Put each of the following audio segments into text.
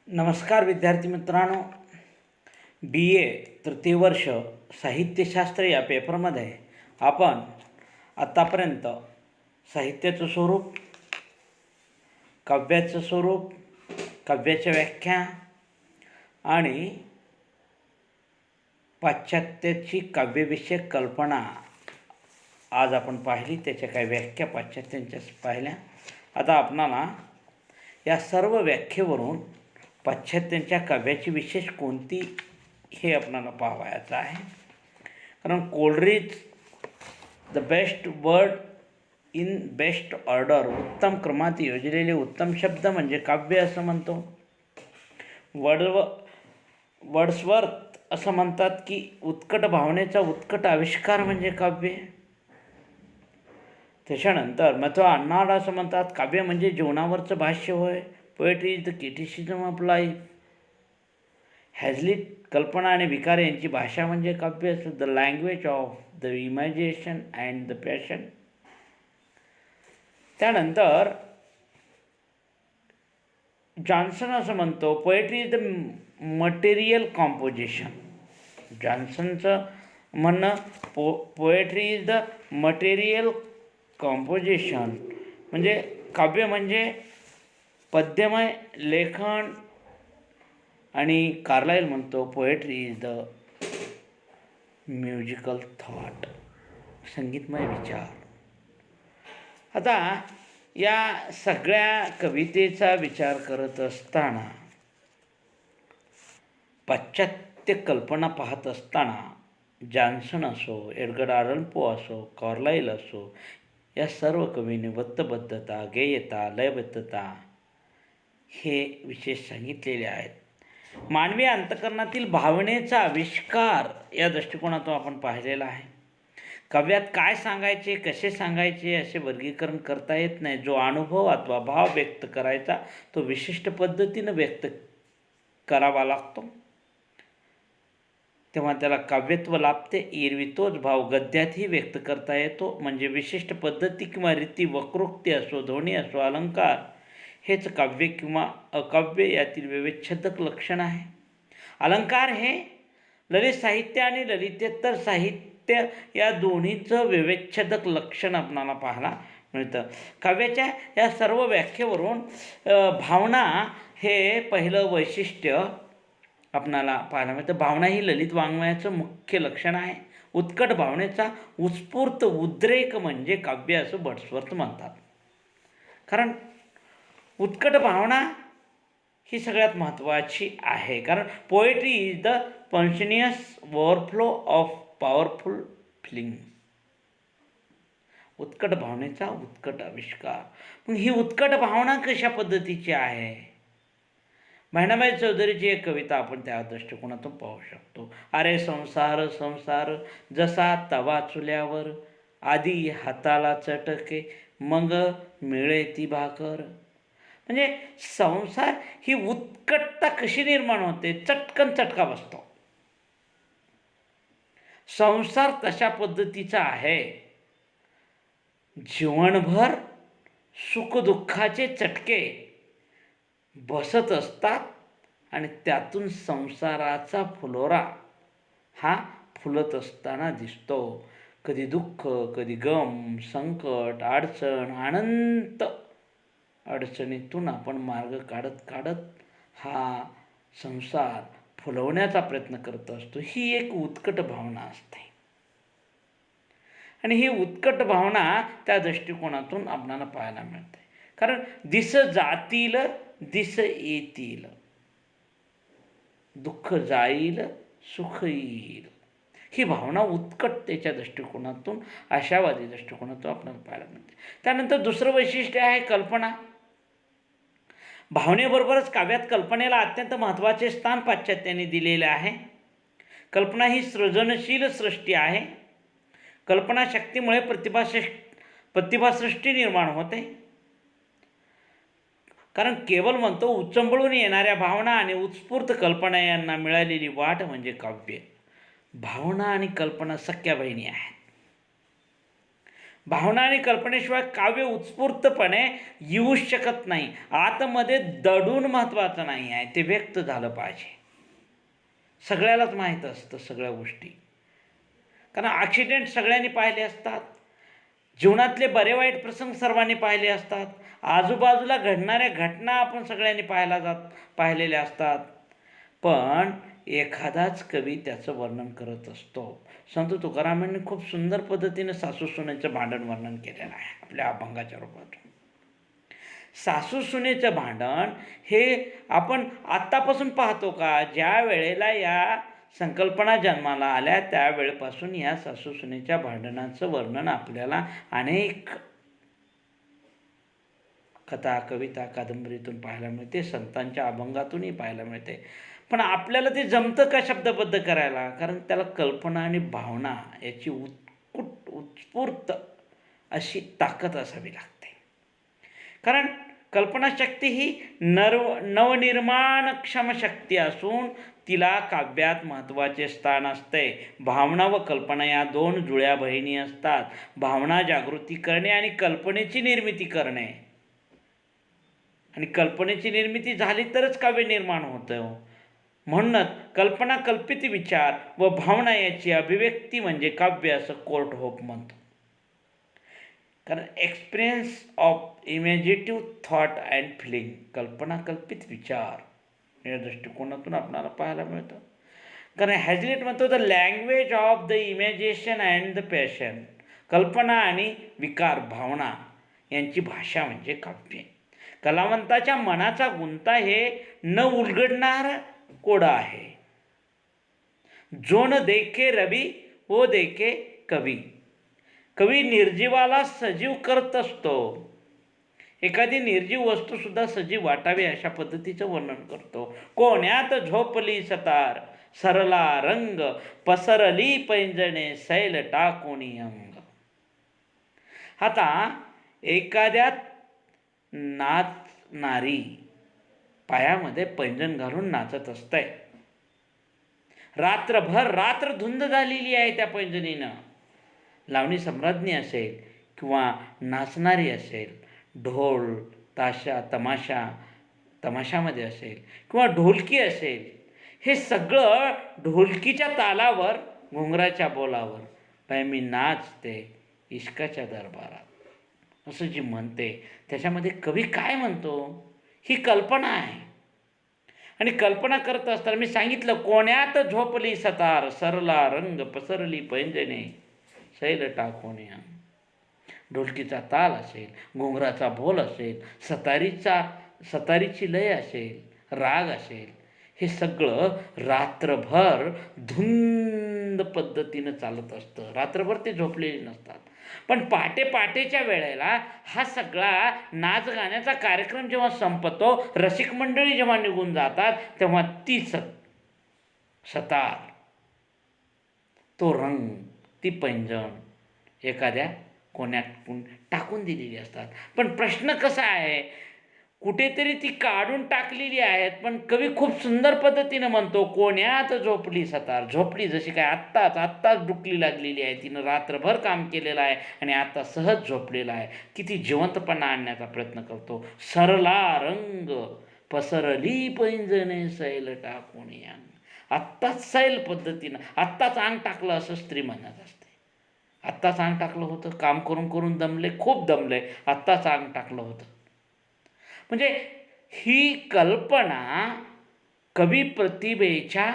नमस्कार विद्यार्थी मित्रांनो, BA तृतीय वर्ष साहित्यशास्त्र या पेपरमध्ये आपण आतापर्यंत साहित्याचं स्वरूप, काव्याचं स्वरूप, काव्याच्या व्याख्या आणि पाश्चात्याची काव्यविषयक कल्पना आज आपण पाहिली. त्याच्या काही व्याख्या पाश्चात्यांच्या पाहिल्या. आता आपणाला या सर्व व्याख्येवरून पाश्चात्यांच्या काव्याची विशेष कोणती हे आपणाला पाहायचं आहे. कारण Coleridge the best word in best order, उत्तम क्रमात योजलेले उत्तम शब्द म्हणजे काव्य असं म्हणतो. वर्ड्सवर्थ असं म्हणतात की उत्कट भावनेचा उत्कट आविष्कार म्हणजे काव्य. त्याच्यानंतर मध्व अर्नाल्ड असं म्हणतात, काव्य म्हणजे जीवनावरचं भाष्य होय. Poetry is the criticism of life. Hazlitt कल्पना आणि विकार यांची भाषा म्हणजे काव्य असतं. The language of the imagination and the passion. त्यानंतर जॉन्सन असं म्हणतो, poetry is the material composition. जॉन्सनचं म्हणणं poetry is the material composition म्हणजे काव्य म्हणजे पद्यमय लेखन. आणि कार्लाइल म्हणतो, poetry is the musical thought, संगीतमय विचार. आता या सगळ्या कवितेचा विचार करत असताना, पाश्चात्य कल्पना पाहत असताना, जॉन्सन असो, एडगर अलन पो असो, कार्लाइल असो, या सर्व कवींनी वृत्तबद्धता, गेयता, लयबद्धता हे विशेष सांगितलेले आहेत. मानवी अंतःकरणातील भावनेचा आविष्कार या दृष्टिकोनातून आपण पाहिलेला आहे. काव्यात काय सांगायचे, कसे सांगायचे असे वर्गीकरण करता येत नाही. जो अनुभव अथवा भाव व्यक्त करायचा तो विशिष्ट पद्धतीनं व्यक्त करावा लागतो, तेव्हा त्याला काव्यत्व लाभते. एरवी तोच भाव गद्यातही व्यक्त करता येतो. म्हणजे विशिष्ट पद्धती किंवा रीती, वक्रोक्ती असो, ध्वनी असो, अलंकार हेच काव्य किंवा अकाव्य यातील व्यवच्छेदक लक्षण आहे. अलंकार हे ललित साहित्य आणि ललितेतर साहित्य या दोन्हीचं व्यवच्छेदक लक्षण आपणाला पाहायला मिळतं. काव्याच्या या सर्व व्याख्येवरून भावना हे पहिलं वैशिष्ट्य आपणाला पाहायला मिळतं. भावना ही ललित वाङ्मयाचं मुख्य लक्षण आहे. उत्कट भावनेचा उत्स्फूर्त उद्रेक म्हणजे काव्य असं वर्ड्सवर्थ म्हणतात. कारण उत्कट भावना ही सगळ्यात महत्त्वाची आहे. कारण poetry is the spontaneous overflow of powerful feelings. उत्कट भावनेचा उत्कट आविष्कार. मग ही उत्कट भावना कशा पद्धतीची आहे? बहिणाबाई चौधरीची एक कविता आपण त्या दृष्टिकोनातून पाहू शकतो. अरे संसार संसार जसा तवा चुल्यावर, आधी हाताला चटके मग मिळे ती भाकर. म्हणजे संसार ही उत्कटता कशी निर्माण होते? चटकन चटका बसतो. संसार तशा पद्धतीचा आहे. जीवनभर सुखदुःखाचे चटके बसत असतात आणि त्यातून संसाराचा फुलोरा हा फुलत असताना दिसतो. कधी दुःख, कधी गम, संकट, अडचण, अनंत अडचणीतून आपण मार्ग काढत काढत हा संसार फुलवण्याचा प्रयत्न करत असतो. ही एक उत्कट भावना असते. आणि ही उत्कट भावना त्या दृष्टिकोनातून आपल्याला पाहायला मिळते. कारण दिस जातील दिस येतील, दुःख जाईल सुख येईल, ही भावना उत्कटतेच्या दृष्टिकोनातून, आशावादी दृष्टिकोनातून आपल्याला पाहायला मिळते. त्यानंतर दुसरं वैशिष्ट्य आहे कल्पना. भावनेबरोबरच काव्यात कल्पनेला अत्यंत महत्त्वाचे स्थान पाश्चात्यांनी दिलेले आहे. कल्पना ही सृजनशील सृष्टी आहे. कल्पनाशक्तीमुळे प्रतिभासृष्टी निर्माण होते. कारण केवळ म्हणतो उचंबळून येणाऱ्या भावना आणि उत्स्फूर्त कल्पना यांना मिळालेली वाट म्हणजे काव्य. भावना आणि कल्पना सख्या बहिणी आहेत. भावना आणि कल्पनेशिवाय काव्य उत्स्फूर्तपणे येऊच शकत नाही. आतमध्ये दडून महत्त्वाचं नाही आहे, ते व्यक्त झालं पाहिजे. सगळ्यालाच माहीत असतं सगळ्या गोष्टी, कारण ॲक्सिडेंट सगळ्यांनी पाहिले असतात, जीवनातले बरे वाईट प्रसंग सर्वांनी पाहिले असतात, आजूबाजूला घडणाऱ्या घटना आपण सगळ्यांनी पाहिलेल्या असतात. पण एखादाच कवी त्याचं वर्णन करत असतो. संत तुकारामांनी खूप सुंदर पद्धतीने सासू सुनेचं भांडण वर्णन केलेलं आहे आपल्या अभंगाच्या रूपातून. सासू सुनेचं भांडण हे आपण आत्तापासून पाहतो का? ज्या वेळेला या संकल्पना जन्माला आल्या त्यावेळेपासून या सासू सुनेच्या भांडणाचं वर्णन आपल्याला अनेक कथा, कविता, कादंबरीतून पाहायला मिळते, संतांच्या अभंगातूनही पाहायला मिळते. पण आपल्याला ते जमतं का शब्दबद्ध करायला? कारण त्याला कल्पना आणि भावना याची उत्स्फूर्त अशी ताकद असावी लागते. कारण कल्पनाशक्ती ही नवनिर्माणक्षम शक्ती असून तिला काव्यात महत्त्वाचे स्थान असते. भावना व कल्पना या दोन जुळ्या बहिणी असतात. भावना जागृती करणे आणि कल्पनेची निर्मिती करणे, आणि कल्पनेची निर्मिती झाली तरच काव्य निर्माण होतं. म्हणूनच कल्पना, कल्पित विचार व भावना याची अभिव्यक्ती म्हणजे काव्य असं कोर्ट होप म्हणतो. कारण experience of imaginative thought and feeling, कल्पना कल्पित विचार या दृष्टिकोनातून आपल्याला पाहायला मिळतं. कारण हॅझलिट म्हणतो the language of the imagination and the passion, कल्पना आणि विकार, भावना यांची भाषा म्हणजे काव्य. कलावंताच्या मनाचा गुंता हे न उलगडणारा कोडा आहे. जो न देखे रवी वो देखे कवी. कवी निर्जीवाला सजीव करत असतो. एखादी निर्जीव वस्तूसुद्धा सजीव वाटावी अशा पद्धतीचं वर्णन करतो. कोण्यात झोपली सतार, सरला रंग, पसरली पैंजणे, सैल टाकोनी अंग. आता एखाद्यात नाचणारी पायामध्ये पैंजण घालून नाचत असते. रात्रभर रात्र धुंद झालेली आहे त्या पैंजणीनं. लावणी सम्राज्ञी असेल किंवा नाचणारी असेल, ढोल ताशा तमाशामध्ये असेल किंवा ढोलकी असेल, हे सगळं ढोलकीच्या तालावर, घुंगराच्या बोलावर, बाय मी नाचते इश्काच्या दरबारात असं जी म्हणते, त्याच्यामध्ये कवी काय म्हणतो? ही कल्पना आहे. आणि कल्पना करत असताना मी सांगितलं, कोण्यात झोपली सतार, सरला रंग, पसरली पैंजणे, सैल टाकोनी अंग. ढोलकीचा ताल असेल, घुंगराचा बोल असेल, सतारीची लय असेल, राग असेल, हे सगळं रात्रभर धुंद पद्धतीनं चालत असतं. रात्रभर ते झोपलेले नसतात. पण पहाटेच्या वेळेला हा सगळा नाच गाण्याचा कार्यक्रम जेव्हा संपतो, रसिक मंडळी जेव्हा निघून जातात, तेव्हा ती सतार, तो रंग, ती पैंजण एखाद्या कोण्यात टाकून दिलेली असतात. पण प्रश्न कसा आहे, कुठेतरी ती काढून टाकलेली आहेत. पण कवी खूप सुंदर पद्धतीनं म्हणतो, कोण्यात झोपली सतार. झोपली जशी काय आत्ताच डुकली लागलेली आहे, तिनं रात्रभर काम केलेलं आहे आणि आता सहज झोपलेला आहे. किती जिवंतपणा आणण्याचा प्रयत्न करतो. सरला रंग, पसरली पैंजणे, सैल टाकोनी अंग. आत्ताच सैल पद्धतीनं, आत्ताच अंग टाकलं असं स्त्री म्हणत असते. आत्ताच अंग टाकलं होतं, काम करून करून दमले, खूप दमले, आत्ताच अंग टाकलं होतं. म्हणजे ही कल्पना कवी प्रतिभेच्या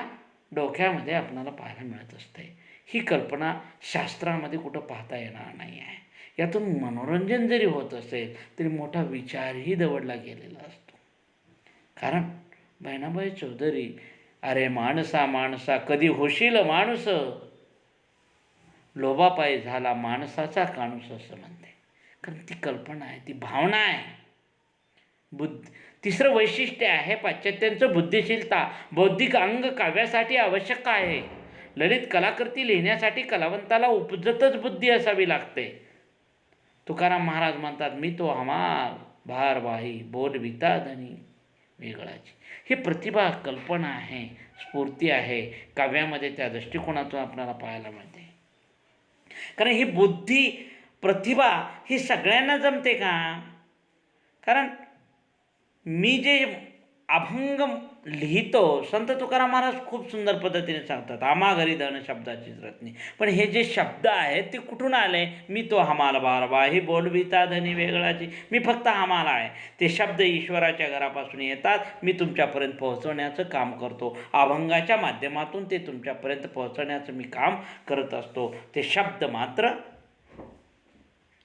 डोक्यामध्ये आपल्याला पाहायला मिळत असते. ही कल्पना शास्त्रामध्ये कुठं पाहता येणार नाही आहे. यातून मनोरंजन जरी होत असेल तरी मोठा विचारही दवडला गेलेला असतो. कारण बहिणाबाई चौधरी, अरे माणसा कधी होशील माणूस, लोभापायी झाला माणसाचा काणूस असं म्हणते. कारण ती कल्पना आहे, ती भावना आहे. तिसरं वैशिष्ट्य आहे पाश्चात्यांचं बुद्धिशीलता. बौद्धिक अंग काव्यासाठी आवश्यक आहे. ललित कलाकृती लिहिण्यासाठी कलावंताला उपजतच बुद्धी असावी लागते. तुकाराम महाराज म्हणतात, मी तो हमार भारवाही, बोलविता धनी वेगळाची. ही प्रतिभा, कल्पना आहे, स्फूर्ती आहे, काव्यामध्ये त्या दृष्टिकोनातून आपल्याला पाहायला मिळते. कारण ही बुद्धी प्रतिभा ही सगळ्यांना जमते का? कारण मी जे अभंग लिहितो, संत तुकाराम महाराज खूप सुंदर पद्धतीने सांगतात, आम्हा घरी धन शब्दाची रत्नी. पण हे जे शब्द आहेत ते कुठून आले? मी तो हमाल बारबा ही बोलविता धनी वेगळाची, मी फक्त हमाल आहे. ते शब्द ईश्वराच्या घरापासून येतात, मी तुमच्यापर्यंत पोहोचवण्याचं काम करतो. अभंगाच्या माध्यमातून ते तुमच्यापर्यंत पोहोचवण्याचं मी काम करत असतो. ते शब्द मात्र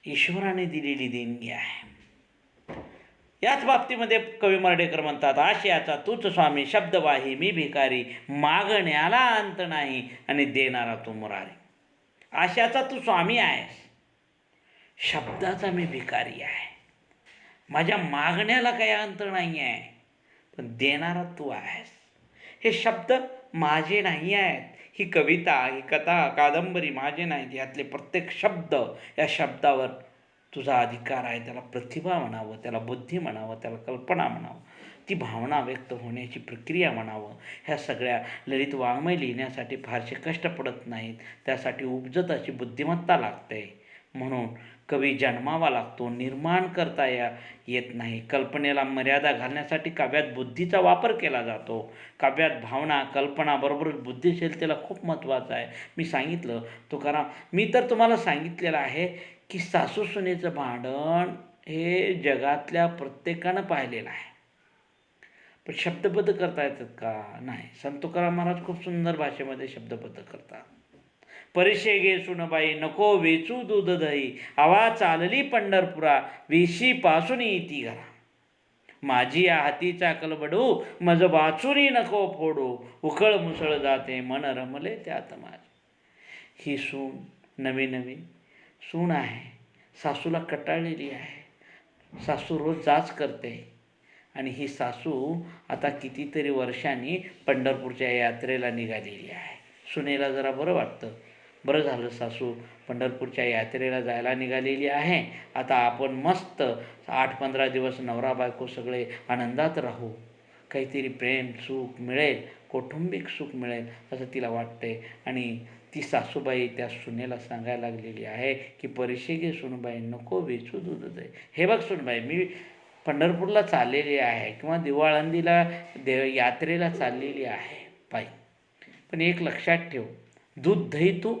ईश्वराने दिलेली देणगी आहे. याच बाबतीमध्ये कवी मर्ढेकर म्हणतात, आशयाचा तूच स्वामी, शब्दवाही मी भिकारी, मागण्याला अंत नाही आणि देणारा तू मुरारी. आशयाचा तू स्वामी आहेस, शब्दाचा मी भिकारी आहे, माझ्या मागण्याला काही अंत नाही आहे, पण देणारा तू आहेस. हे शब्द माझे नाही आहेत, ही कविता, ही कथा, कादंबरी माझे नाहीत. यातले प्रत्येक शब्द, या शब्दावर तुझा अधिकार आहे. त्याला प्रतिभा म्हणावं, त्याला बुद्धी म्हणावं, त्याला कल्पना म्हणावं, ती भावना व्यक्त होण्याची प्रक्रिया म्हणावं. ह्या सगळ्या ललित वाङ्मय लिहिण्यासाठी फारसे कष्ट पडत नाहीत. त्यासाठी उपजत अशी बुद्धिमत्ता लागते. म्हणून कवी जन्मावा लागतो, निर्माण करता येत नाही. कल्पनेला मर्यादा घालण्यासाठी काव्यात बुद्धीचा वापर केला जातो. काव्यात भावना, कल्पना बरोबरच बुद्धिशीलतेला खूप महत्त्वाचं आहे. मी तर तुम्हाला सांगितलेलं आहे की सासू सुनेचं भांडण हे जगातल्या प्रत्येकानं पाहिलेलं आहे. पण शब्दबद्ध करता येतात का? नाही. संत तुकाराम महाराज खूप सुंदर भाषेमध्ये शब्दबद्ध करतात. परिशे घे सुनबाई, नको वेचू दूध दही, आवा चालली पंढरपुरा, वेशी पासून येती घरा. माझी या हातीचा कलबडू, मज वाचुनी नको फोडू, उखळ मुसळ जाते मन रमले त्यात माझे. ही सून नवी सून आहे, सासूला कटाळलेली आहे. सासू रोज जाच करते आणि ही सासू आता कितीतरी वर्षांनी पंढरपूरच्या यात्रेला निघालेली आहे. सुनेला जरा बरं वाटतं, बरं झालं सासू पंढरपूरच्या यात्रेला जायला निघालेली आहे. आता आपण मस्त 8-15 दिवस नवरा बायको सगळे आनंदात राहू, काहीतरी प्रेम सुख मिळेल, कौटुंबिक सुख मिळेल असं तिला वाटते. आणि ती सासूबाई त्या सुनेला सांगायला लागलेली आहे की परिशे घे सुनबाई, नको वेचू दूध दही. हे बघ सुनबाई, मी पंढरपूरला चाललेली आहे किंवा दिवाळंदीला यात्रेला चाललेली आहे बाई, पण एक लक्षात ठेव, दूध दही तू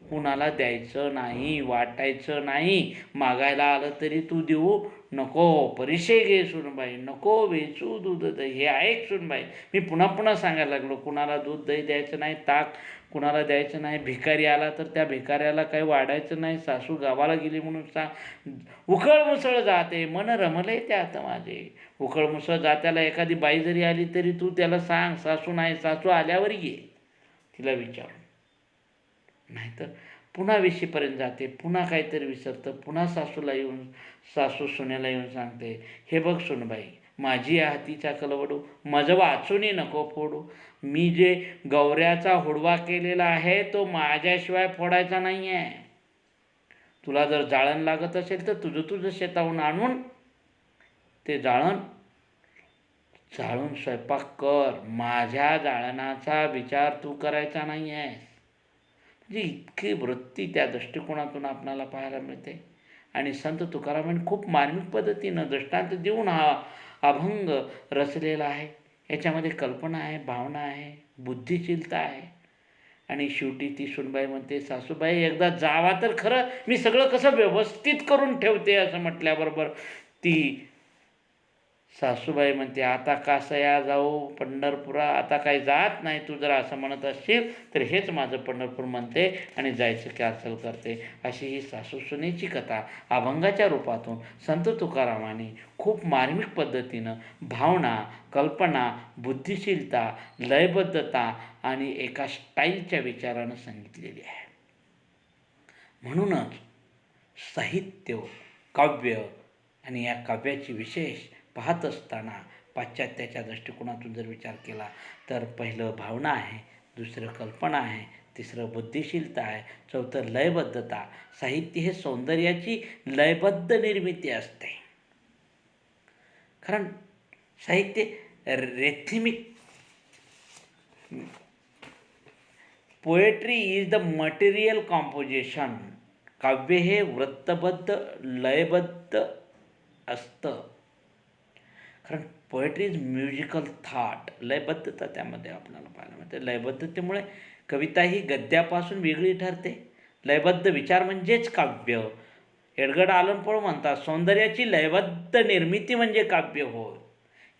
कुणाला द्यायचं नाही, वाटायचं नाही. मागायला आलं तरी तू देऊ नको. परिशे घे सुनबाई, नको वेचू दूध दही. हे ऐक सुनबाई, मी पुन्हा सांगायला लागलो, कुणाला दूध दही द्यायचं नाही, ताक कुणाला द्यायचं नाही. भिकारी आला तर त्या भिकाऱ्याला काही वाढायचं नाही. सासू गावाला गेली म्हणून सांग. उखळ मुसळ जाते मन रमले त्यात माझे. उखळ मुसळ जात्याला एखादी बाई जरी आली तरी तू त्याला सांग, सासू नाही, सासू आल्यावर ये, तिला विचारून. नाहीतर पुन्हा वेशीपर्यंत जाते, पुन्हा काहीतरी विसरतं, पुन्हा सासू सुनेला येऊन सांगते, हे बघ सुनबाई, माझी या हातीचा कलवडू, मज वाचूनी नको फोडू. मी जे गौऱ्याचा हुडवा केलेला आहे तो माझ्याशिवाय फोडायचा नाही आहे. तुला जर जाळण लागत असेल तर तुझं शेताहून आणून ते जाळून स्वयंपाक कर. माझ्या जाळणाचा विचार तू करायचा नाही आहे. म्हणजे इतकी वृत्ती त्या दृष्टिकोनातून आपणाला पाहायला मिळते. आणि संत तुकारामांनी खूप मार्मिक पद्धतीनं दृष्टांत देऊन हा अभंग रचलेला आहे. याच्यामध्ये कल्पना आहे, भावना आहे, बुद्धिशीलता आहे. आणि शेवटी ती सुनबाई म्हणते, सासूबाई एकदा जावा तर खरं, मी सगळं कसं व्यवस्थित करून ठेवते. असं म्हटल्याबरोबर ती सासूबाई म्हणते, आता कासया जाऊ पंढरपुरा, आता काही जात नाही. तू जर असं म्हणत असशील तर हेच माझं पंढरपूर म्हणते आणि जायचं कॅन्सल करते. अशी ही सासू सुनेची कथा अभंगाच्या रूपातून संत तुकारामांनी खूप मार्मिक पद्धतीनं भावना, कल्पना, बुद्धिशीलता, लयबद्धता आणि एका स्टाईलच्या विचारानं सांगितलेली आहे. म्हणूनच साहित्य, काव्य आणि या काव्याची विशेष पाहत असताना पाश्चात्याच्या दृष्टिकोनातून जर विचार केला तर पहिलं भावना आहे, दुसरं कल्पना आहे, तिसरं बुद्धिशीलता आहे, चौथं लयबद्धता. साहित्य हे सौंदर्याची लयबद्ध निर्मिती असते. कारण साहित्य rhythmic, poetry is the material composition. काव्य हे वृत्तबद्ध लयबद्ध असतं. कारण पोएट्री इज म्युझिकल थॉट, लयबद्धता त्यामध्ये आपल्याला पाहायला मिळते. लयबद्धतेमुळे कविता ही गद्यापासून वेगळी ठरते. लयबद्ध विचार म्हणजेच काव्य. एडगर्ड आलन पोळ म्हणतात, सौंदर्याची लयबद्ध निर्मिती म्हणजे काव्य होय.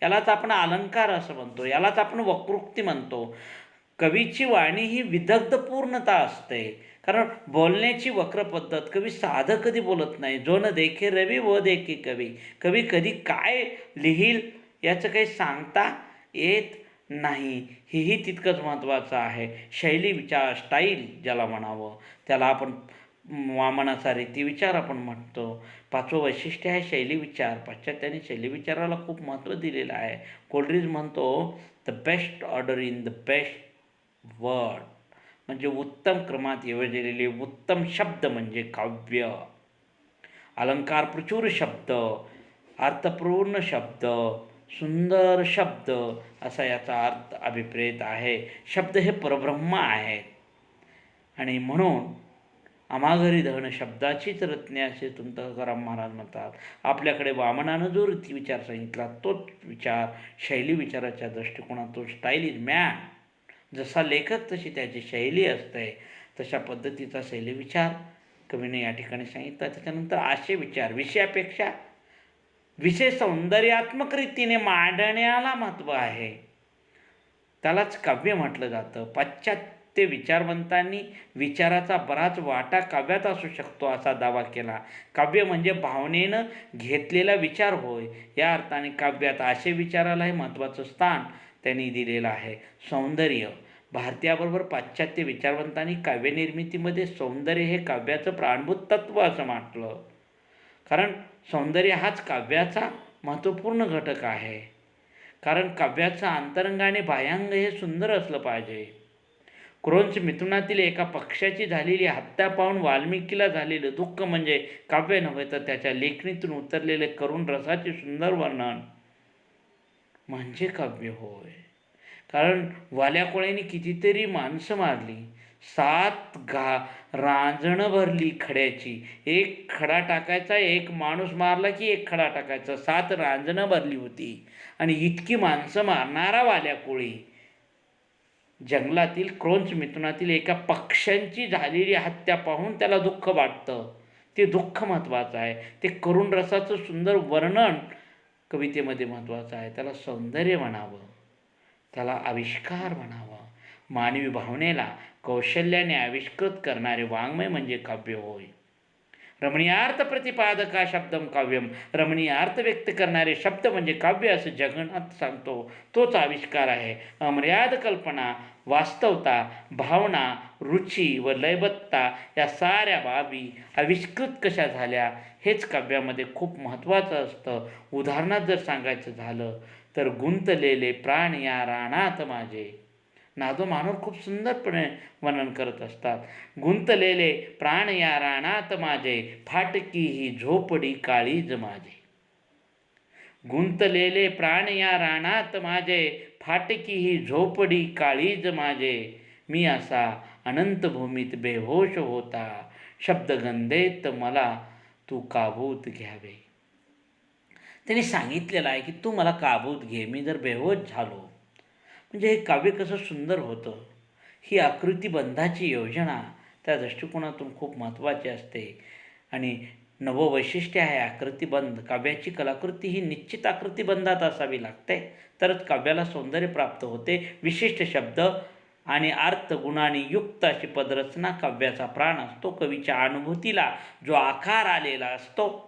यालाच आपण अलंकार असं म्हणतो, यालाच आपण वक्रोक्ती म्हणतो. कवीची वाणी ही विदग्ध पूर्णता असते. कारण बोलण्याची वक्र पद्धत, कवी साधं कधी बोलत नाही. जो न देखे रवी व देखे कवी. कवी कधी काय लिहील याचं काही सांगता येत नाही, हेही तितकंच महत्त्वाचं आहे. शैली विचार, स्टाईल ज्याला म्हणावं, त्याला आपण वामनाचा रीतिविचार आपण म्हणतो. पाचवं वैशिष्ट्य आहे शैली विचार. पाश्चात्यांनी शैली विचाराला खूप महत्त्व दिलेलं आहे. कोलरिज म्हणतो, the best order in the best word, म्हणजे उत्तम क्रमात योजलेले उत्तम शब्द म्हणजे काव्य. अलंकार प्रचूर शब्द, अर्थपूर्ण शब्द, सुंदर शब्द असा याचा अर्थ अभिप्रेत आहे. शब्द हे परब्रह्म आहेत आणि म्हणून आमाघरी धन शब्दाचीच रत्ने असे तुकाराम महाराज म्हणतात. आपल्याकडे वामनानं जो रीतिविचार सांगितला तोच विचार शैली विचाराच्या दृष्टिकोनातून, स्टाईल इज मॅन, जसा लेखक तशी त्याची शैली असते, तशा पद्धतीचा शैली विचार कवीने या ठिकाणी सांगितला. त्याच्यानंतर असे विचार विषयापेक्षा विषय सौंदर्यात्मक रीतीने मांडण्याला महत्त्व आहे, त्यालाच काव्य म्हटलं जातं. पाश्चात्य विचारवंतांनी विचाराचा बराच वाटा काव्यात असू शकतो असा दावा केला. काव्य म्हणजे भावनेनं घेतलेला विचार होय. या अर्थाने काव्यात असे विचारालाही महत्त्वाचं स्थान त्यांनी दिलेलं आहे. सौंदर्य, भारतीयाबरोबर पाश्चात्य विचारवंतांनी काव्यनिर्मितीमध्ये सौंदर्य हे काव्याचं प्राणभूत तत्त्व असं म्हटलं. कारण सौंदर्य हाच काव्याचा महत्त्वपूर्ण घटक आहे. कारण काव्याचं अंतरंग आणि बाह्यांग हे सुंदर असलं पाहिजे. क्रोंच मिथुनातील एका पक्ष्याची झालेली हत्या पाहून वाल्मिकीला झालेलं दुःख म्हणजे काव्य नव्हे, तर त्याच्या लेखणीतून उतरलेले करुण रसाचे सुंदर वर्णन म्हणजे काव्य होय. कारण वाल्या कोळ्यांनी कितीतरी माणसं मारली, 7 रांजणं भरली खड्याची. एक खडा टाकायचा, एक माणूस मारला की एक खडा टाकायचा, 7 रांजणं भरली होती. आणि इतकी माणसं मारणारा वाल्या कोळी जंगलातील क्रोंच मिथुनातील एका पक्ष्यांची झालेली हत्या पाहून त्याला दुःख वाटतं. ते दुःख महत्त्वाचं आहे. ते करुण रसाचं सुंदर वर्णन कवितेमध्ये महत्त्वाचं आहे. त्याला सौंदर्य म्हणावं, त्याला आविष्कार म्हणावं. मानवी भावनेला कौशल्याने आविष्कृत करणारे वाङ्मय म्हणजे काव्य होय. रमणीयार्थ प्रतिपादका शब्दम काव्यम, रमणीय अर्थ व्यक्त करणारे शब्द म्हणजे काव्य असं जगन्नाथ सांगतो. तोच आविष्कार आहे. अमर्याद कल्पना, वास्तवता, भावना, रुची व लयबद्धता या साऱ्या बाबी आविष्कृत कशा झाल्या हेच काव्यामध्ये खूप महत्त्वाचं असतं. उदाहरणात जर सांगायचं झालं तर गुंतलेले प्राण या रानात माझे, नादो मानव खूप सुंदरपणे वर्णन करत असतात. गुंतलेले प्राण या रानात माझे, फाटकी ही झोपडी काळीज माझे. गुंतलेले प्राण या रानात माझे, फाटकी ही झोपडी काळीज माझे. मी असा अनंत भूमीत बेहोश होता, शब्दगंधेत मला तू काबूत घ्यावे. त्यांनी सांगितलेलं आहे की तू मला काबूत घे, मी जर बेहोश झालो. म्हणजे हे काव्य कसं सुंदर होतं. ही आकृतिबंधाची योजना त्या दृष्टिकोनातून खूप महत्त्वाची असते. आणि नवं वैशिष्ट्य आहे आकृतिबंध. काव्याची कलाकृती ही निश्चित आकृतिबंधात असावी लागते, तरच काव्याला सौंदर्य प्राप्त होते. विशिष्ट शब्द आणि अर्थ गुणांनी युक्त अशी पदरचना काव्याचा प्राण असतो. कवीच्या अनुभूतीला जो आकार आलेला असतो,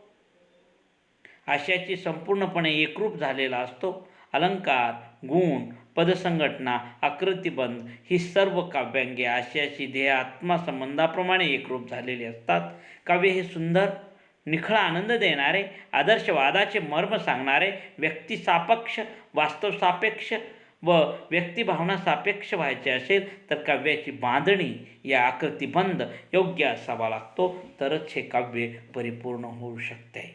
आशयाची संपूर्णपणे एकरूप झालेला असतो. अलंकार, गुण, पदसंघटना, आकृतिबंध ही सर्व काव्यांगे आशयाशी ध्येय आत्मा संबंधाप्रमाणे एकरूप झालेली असतात. काव्य हे सुंदर, निखळ आनंद देणारे, आदर्शवादाचे मर्म सांगणारे, व्यक्तिसापेक्ष, वास्तवसापेक्ष व व्यक्तिभावना सापेक्ष व्हायचे असेल तर काव्याची बांधणी या आकृतिबंध योग्य असावा लागतो, तरच हे काव्य परिपूर्ण होऊ शकते.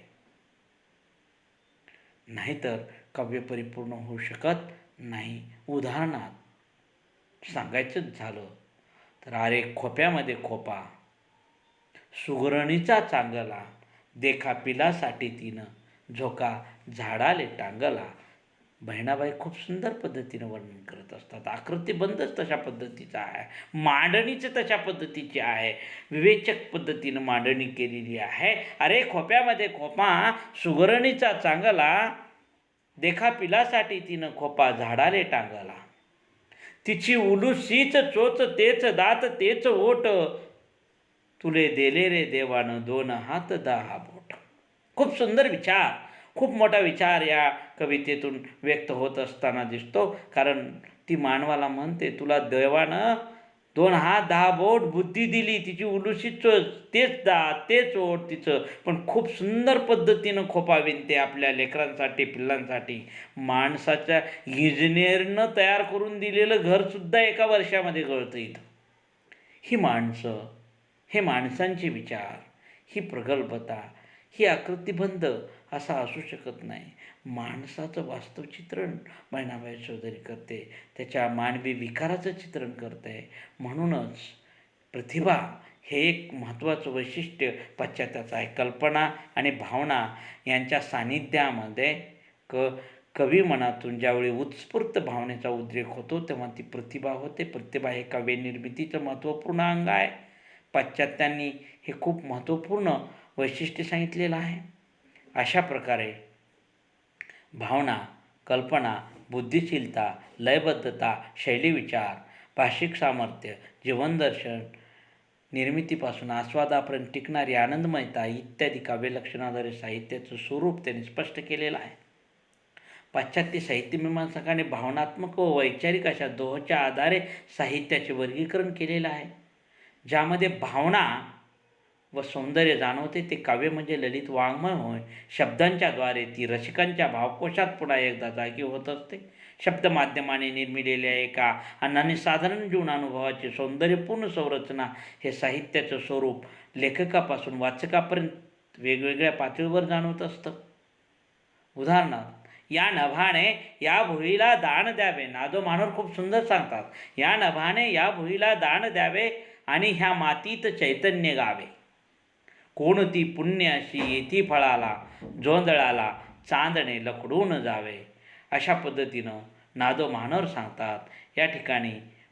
नाहीतर काव्य परिपूर्ण होऊ शकत नाही. उदाहरणात सांगायचंच झालं तर अरे खोप्यामध्ये खोपा, सुगरणीचा चांगला, देखा पिलासाठी तिनं झोका झाडाले टांगला. बहिणाबाई खूप सुंदर पद्धतीनं वर्णन करत असतात. आकृतीबंधच तशा पद्धतीचा आहे, मांडणीच तशा पद्धतीची आहे, विवेचक पद्धतीनं मांडणी केलेली आहे. अरे खोप्यामध्ये खोपा सुगरणीचा चांगला, देखा पिलासाठी तिनं खोपा झाडाले टांगला. तिची उलुसीच चोच तेच दात तेच ओठ, तुले देले रे देवानं 2 हात 10 बोट. खूप सुंदर विचार, खूप मोठा विचार या कवितेतून व्यक्त होत असताना दिसतो. कारण ती मानवाला म्हणते, तुला देवानं 2 हात 10 बोट बुद्धी दिली, तिची उलुशी चोच तेच दात तेच ओठ तिचं. पण खूप सुंदर पद्धतीनं खोपा विणते आपल्या लेकरांसाठी, पिल्लांसाठी. माणसाच्या इंजिनिअरनं तयार करून दिलेलं घरसुद्धा एका वर्षामध्ये गळतं इथं. ही माणसं, हे माणसांचे विचार, ही प्रगल्भता, ही आकृतिबंध असा असू शकत नाही. माणसाचं वास्तव चित्रण बहिणाबाई चौधरी करते, त्याच्या मानवी विकाराचं चित्रण करते. म्हणूनच प्रतिभा हे एक महत्त्वाचं वैशिष्ट्य पाश्चात्याचं आहे. कल्पना आणि भावना यांच्या सान्निध्यामध्ये कवी मनातून ज्यावेळी उत्स्फूर्त भावनेचा उद्रेक होतो तेव्हा ती प्रतिभा होते. प्रतिभा हे काव्यनिर्मितीचं महत्त्वपूर्ण अंग आहे. पाश्चात्यांनी हे खूप महत्त्वपूर्ण वैशिष्ट्य सांगितलेलं आहे. अशा प्रकारे भावना, कल्पना, बुद्धिशीलता, लयबद्धता, शैलीविचार, भाषिक सामर्थ्य, जीवनदर्शन, निर्मितीपासून आस्वादापर्यंत टिकणारी आनंदमयता इत्यादी काव्यलक्षणाद्वारे साहित्याचं स्वरूप त्यांनी स्पष्ट केलेलं आहे. पाश्चात्य साहित्यमीमांसकाने भावनात्मक व वैचारिक अशा दोहोच्या आधारे साहित्याचे वर्गीकरण केलेलं आहे. ज्यामध्ये भावना व सौंदर्य जाणवते ते काव्य म्हणजे ललित वाङ्मय होय. शब्दांच्याद्वारे ती रसिकांच्या भावकोशात पुन्हा एकदा जागी होत असते. शब्द माध्यमाने निर्मिलेल्या एका अन्नाने साधारण जीवनानुभवाची सौंदर्यपूर्ण संरचना हे साहित्याचं स्वरूप लेखकापासून वाचकापर्यंत वेगवेगळ्या पातळीवर जाणवत असतं. उदाहरणार्थ, या नभाने या भुईला दान द्यावे. नादो मानोर खूप सुंदर सांगतात, या नभाने या भुईला दान द्यावे आणि ह्या मातीत चैतन्य गावे. कोणती पुण्य अशी येती फळाला, जोंधळाला चांदणे लखडून जावे. अशा पद्धतीनं नादो मानोर सांगतात. या ठिकाणी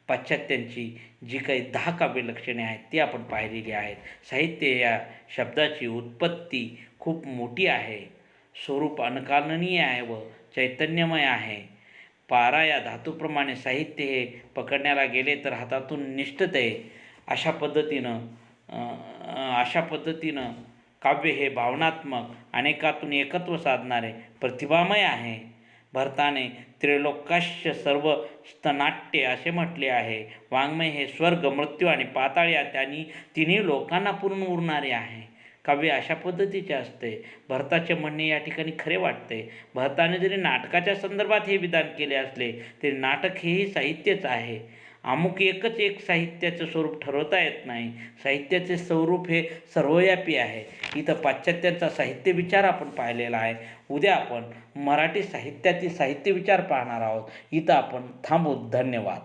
पाश्चात्यांची जी काही 10 काव्यलक्षणे आहेत ती आपण पाहिलेली आहेत. साहित्य या शब्दाची उत्पत्ती खूप मोठी आहे, स्वरूप अनकालनीय आहे व चैतन्यमय आहे. पारा या धातूप्रमाणे साहित्य हे पकडण्याला गेले तर हातातून निष्ठते. अशा पद्धतीनं काव्य हे भावनात्मक, अनेकातून एकत्व साधणारे, प्रतिभामय आहे. भरताने त्रैलोक्यास्य सर्वस्तनाट्य असे म्हटले आहे. वाङ्मय हे स्वर्ग, मृत्यू आणि पाताळ या तिन्ही लोकांना पुरून उरणारे आहे. काव्य अशा पद्धतीचे असते. भरताचे म्हणणे या ठिकाणी खरे वाटते. भरताने जरी नाटकाच्या संदर्भात हे विधान केले असले तरी नाटक हेही साहित्यच आहे. अमुक एकच एक साहित्याचं स्वरूप ठरवता येत नाही. साहित्याचे स्वरूप हे सर्वव्यापी आहे. इथं पाश्चात्यांचा साहित्य विचार आपण पाहिलेला आहे. उद्या आपण मराठी साहित्यातील साहित्य विचार पाहणार आहोत. इथं आपण थांबू. धन्यवाद.